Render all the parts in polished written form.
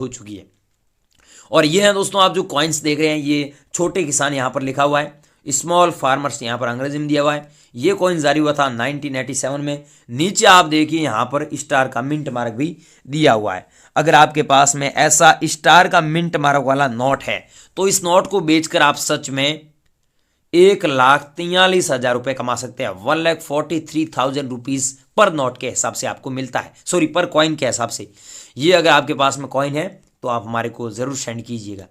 हो चुकी है। और ये है दोस्तों, आप जो कॉइन्स देख रहे हैं ये छोटे किसान यहाँ पर लिखा हुआ है, स्मॉल फार्मर्स यहाँ पर अंग्रेजी में दिया हुआ है। ये कॉइन जारी हुआ था 1987 में। नीचे आप देखिए यहाँ पर स्टार का मिंट मार्क भी दिया हुआ है। अगर आपके पास में ऐसा स्टार का मिंट मार्क वाला नोट है तो इस नोट को बेचकर आप सच में 1,43,000 रुपये कमा सकते हैं। 1,43,000 रुपीज पर नोट के हिसाब से आपको मिलता है, सॉरी पर कॉइन के हिसाब से। ये अगर आपके पास में कॉइन है तो आप हमारे को जरूर सेंड कीजिएगा।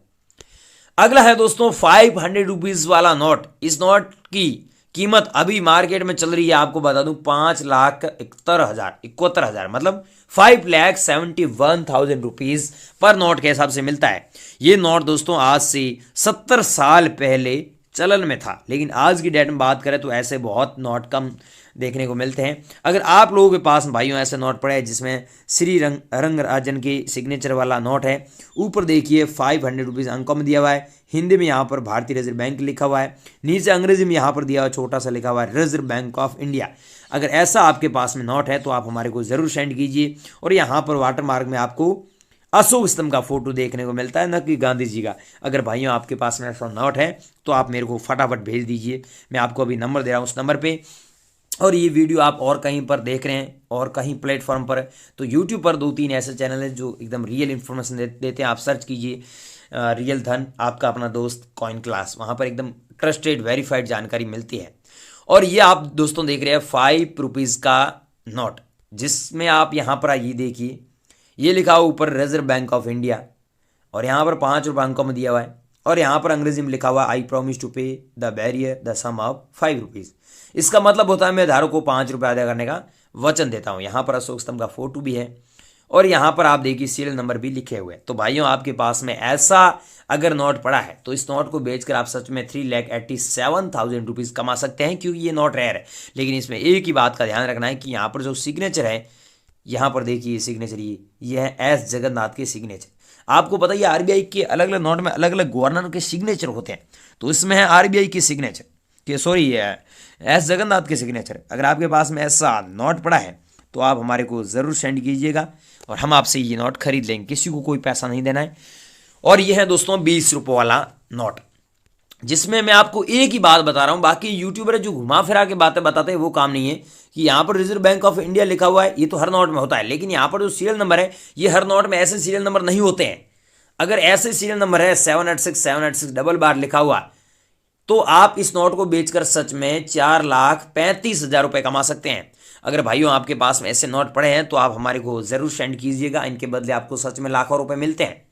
अगला है दोस्तों 500 रुपीज वाला नोट। इस नोट की कीमत अभी मार्केट में चल रही है, आपको बता दूं 5,71,000 मतलब 5,71,000 रुपीज पर नोट के हिसाब से मिलता है। ये नोट दोस्तों आज से 70 साल पहले चलन में था, लेकिन आज की डेट में बात करें तो ऐसे बहुत नोट कम देखने को मिलते हैं। अगर आप लोगों के पास भाइयों ऐसे नोट पड़े हैं जिसमें श्री रंगराजन की सिग्नेचर वाला नोट है, ऊपर देखिए 500 रुपीज अंकों में दिया हुआ है, हिंदी में यहाँ पर भारतीय रिजर्व बैंक लिखा हुआ है, नीचे अंग्रेजी में यहाँ पर दिया हुआ छोटा सा लिखा हुआ है रिजर्व बैंक ऑफ इंडिया। अगर ऐसा आपके पास में नोट है तो आप हमारे को जरूर सेंड कीजिए। और यहाँ पर वाटर मार्क में आपको अशोक स्तंभ का फोटो देखने को मिलता है, न कि गांधी जी का। अगर भाइयों आपके पास में ऐसा नोट है तो आप मेरे को फटाफट भेज दीजिए। मैं आपको अभी नंबर दे रहा हूँ उस नंबर पे। और ये वीडियो आप और कहीं पर देख रहे हैं और कहीं प्लेटफॉर्म पर, तो यूट्यूब पर 2-3 ऐसे चैनल हैं जो एकदम रियल इन्फॉर्मेशन देते हैं। आप सर्च कीजिए रियल धन, आपका अपना दोस्त कॉइन क्लास, वहाँ पर एकदम ट्रस्टेड वेरीफाइड जानकारी मिलती है। और ये आप दोस्तों देख रहे हैं 5 रुपीज़ का नोट, जिसमें आप यहाँ पर आइए देखिए, ये लिखा हुआ ऊपर रिजर्व बैंक ऑफ इंडिया, और यहाँ पर 5 रुपये अंकों में दिया हुआ है, और यहाँ पर अंग्रेजी में लिखा हुआ I promise to pay the bearer the sum of 5 rupees. इसका मतलब होता है मैं धारक को 5 रुपये अदा करने का वचन देता हूँ। यहाँ पर अशोक स्तंभ का फोटो भी है, और यहाँ पर आप देखिए सीरियल नंबर भी लिखे हुए हैं। तो भाइयों आपके पास में ऐसा अगर नोट पड़ा है तो इस नोट को बेचकर आप सच में 3,87,000 रुपीज़ कमा सकते हैं, क्योंकि ये नोट रेयर है। लेकिन इसमें एक ही बात का ध्यान रखना है कि यहाँ पर जो सिग्नेचर है, यहाँ पर देखिए सिग्नेचर ये है एस जगन्नाथ के सिग्नेचर। आपको पता है आरबीआई के अलग अलग नोट में अलग अलग गवर्नर के सिग्नेचर होते हैं, तो इसमें है आरबीआई की सिग्नेचर कि सॉरी एस जगन्नाथ के सिग्नेचर। अगर आपके पास में ऐसा नोट पड़ा है तो आप हमारे को ज़रूर सेंड कीजिएगा और हम आपसे ये नोट खरीद लेंगे, किसी को कोई पैसा नहीं देना है। और ये है दोस्तों 20 रुपये वाला नोट, जिसमें मैं आपको एक ही बात बता रहा हूं। बाकी यूट्यूबर जो घुमा फिरा के बातें बताते हैं वो काम नहीं है कि यहाँ पर रिजर्व बैंक ऑफ इंडिया लिखा हुआ है, ये तो हर नोट में होता है, लेकिन यहाँ पर जो सीरियल नंबर है ये हर नोट में ऐसे सीरियल नंबर नहीं होते हैं। अगर ऐसे सीरियल नंबर है 786 डबल बार लिखा हुआ, तो आप इस नोट को बेचकर सच में 4,35,000 रुपये कमा सकते हैं। अगर भाइयों आपके पास में ऐसे नोट पड़े हैं तो आप हमारे को जरूर सेंड कीजिएगा, इनके बदले आपको सच में लाखों रुपए मिलते हैं।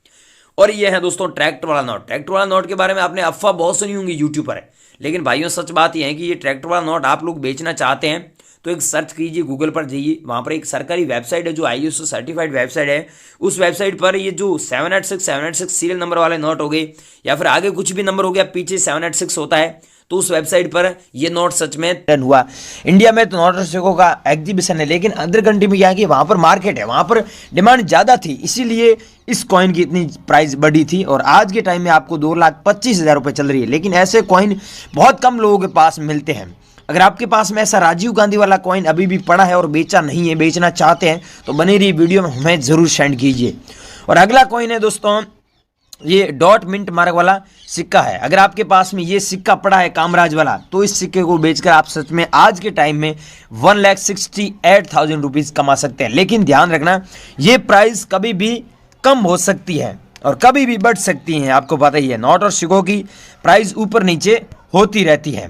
और ये है दोस्तों ट्रैक्टर वाला नोट। ट्रैक्टर वाला नोट के बारे में आपने अफवाह बहुत सुनी होंगी यूट्यूब पर, लेकिन भाइयों सच बात यह है कि ये ट्रैक्टर वाला नोट आप लोग बेचना चाहते हैं तो एक सर्च कीजिए, गूगल पर जाइए, वहाँ पर एक सरकारी वेबसाइट है जो ISO सर्टिफाइड वेबसाइट है। उस वेबसाइट पर ये जो 786 सीरियल नंबर वाले नोट हो गए या फिर आगे कुछ भी नंबर हो गया, पीछे 786 होता है, तो उस वेबसाइट पर ये नोट सच में टर्न हुआ। इंडिया में तो नोट रसिकों का एग्जीबिशन है, लेकिन अदर कंट्री में क्या है कि वहाँ पर मार्केट है, वहाँ पर डिमांड ज़्यादा थी, इसीलिए इस कॉइन की इतनी प्राइस बढ़ी थी। और आज के टाइम में आपको 2,25,000 रुपये चल रही है, लेकिन ऐसे कॉइन बहुत कम लोगों के पास मिलते हैं। अगर आपके पास में ऐसा राजीव गांधी वाला कॉइन अभी भी पड़ा है और बेचा नहीं है, बेचना चाहते हैं, तो बनी रही वीडियो में हमें ज़रूर सेंड कीजिए। और अगला कॉइन है दोस्तों ये डॉट मिंट मार्क वाला सिक्का है। अगर आपके पास में ये सिक्का पड़ा है कामराज वाला, तो इस सिक्के को बेचकर आप सच में आज के टाइम में 1,68,000 रुपीज़ कमा सकते हैं। लेकिन ध्यान रखना, ये प्राइस कभी भी कम हो सकती है और कभी भी बढ़ सकती है। आपको पता ही है नोट और सिक्कों की प्राइस ऊपर नीचे होती रहती है।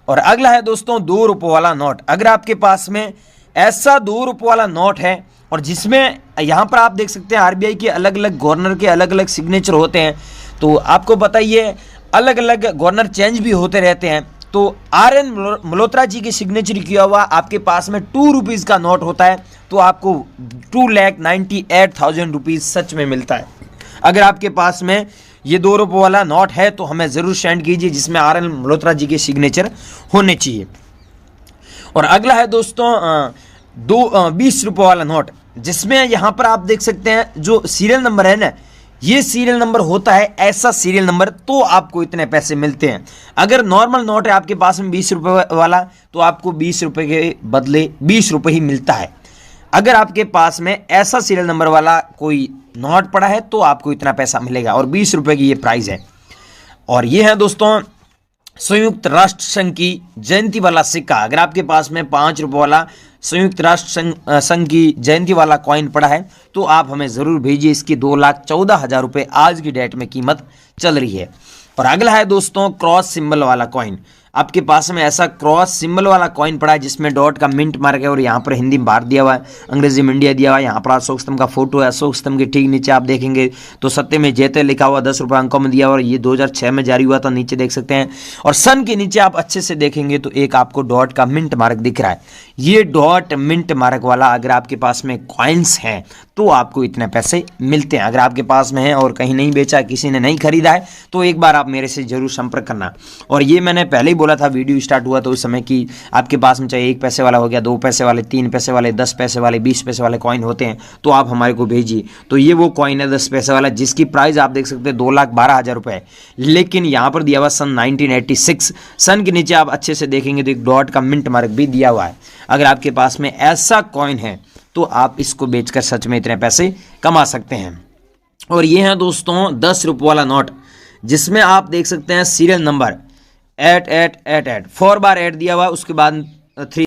और अगला है दोस्तों 2 रुपये वाला नोट। अगर आपके पास में ऐसा 2 रुपये वाला नोट है और जिसमें यहाँ पर आप देख सकते हैं आरबीआई के अलग अलग गवर्नर के अलग अलग सिग्नेचर होते हैं, तो आपको बताइए अलग अलग गवर्नर चेंज भी होते रहते हैं। तो RN मल्होत्रा जी की सिग्नेचर किया हुआ आपके पास में 2 रुपीज़ का नोट होता है, तो आपको 2,98,000 रुपीज़ सच में मिलता है। अगर आपके पास में ये 2 रुपये वाला नोट है तो हमें ज़रूर सेंड कीजिए, जिसमें RN मल्होत्रा जी के सिग्नेचर होने चाहिए। और अगला है दोस्तों 20 रुपये वाला नोट, जिसमें यहाँ पर आप देख सकते हैं जो सीरियल नंबर है ना, ये सीरियल नंबर होता है ऐसा सीरियल नंबर, तो आपको इतने पैसे मिलते हैं। अगर नॉर्मल नोट है आपके पास में 20 रुपये वाला, तो आपको 20 रुपये के बदले 20 रुपये ही मिलता है। अगर आपके पास में ऐसा सीरियल नंबर वाला कोई नोट पड़ा है तो आपको इतना पैसा मिलेगा, और 20 रुपए की ये प्राइस है। और ये है दोस्तों संयुक्त राष्ट्र संघ की जयंती वाला सिक्का। अगर आपके पास में 5 रुपये वाला संयुक्त राष्ट्र संघ की जयंती वाला कॉइन पड़ा है तो आप हमें ज़रूर भेजिए। इसकी 2,14,000 रुपये आज की डेट में कीमत चल रही है। और अगला है दोस्तों क्रॉस सिंबल वाला कॉइन। आपके पास में ऐसा क्रॉस सिंबल वाला कॉइन पड़ा है जिसमें डॉट का मिंट मार्क है और यहाँ पर हिंदी में भारत दिया हुआ है, अंग्रेजी में इंडिया दिया हुआ है। यहाँ पर अशोक स्तंभ का फोटो है। अशोक स्तंभ के ठीक नीचे आप देखेंगे तो सत्य में जयते लिखा हुआ 10 रुपये अंकों में दिया हुआ, और ये 2006 में जारी हुआ था, नीचे देख सकते हैं। और सन के नीचे आप अच्छे से देखेंगे तो एक आपको डॉट का मिंट मार्क दिख रहा है। ये डॉट मिंट मार्क वाला अगर आपके पास में कॉइन्स हैं तो आपको इतने पैसे मिलते हैं। अगर आपके पास में है और कहीं नहीं बेचा, किसी ने नहीं खरीदा है, तो एक बार आप मेरे से जरूर संपर्क करना। और ये मैंने पहले ही बोला था, वीडियो स्टार्ट हुआ तो उस समय कि आपके पास में चाहे 1 पैसे वाला हो गया, 2 पैसे वाले, 3 पैसे वाले, 10 पैसे वाले, 20 पैसे वाले कॉइन होते हैं तो आप हमारे को भेजिए। तो ये वो कॉइन है 10 पैसे वाला जिसकी प्राइस आप देख सकते हैं 2,12,000 रुपये है। लेकिन यहाँ पर दिया हुआ सन 1986। सन के नीचे आप अच्छे से देखेंगे तो एक डॉट का मिंट मार्क भी दिया हुआ है। अगर आपके पास में ऐसा कॉइन है तो आप इसको बेचकर सच में इतने पैसे कमा सकते हैं। और ये है दोस्तों 10 रुपये वाला नोट जिसमें आप देख सकते हैं सीरियल नंबर 8888 4 बार 8 दिया हुआ, उसके बाद 3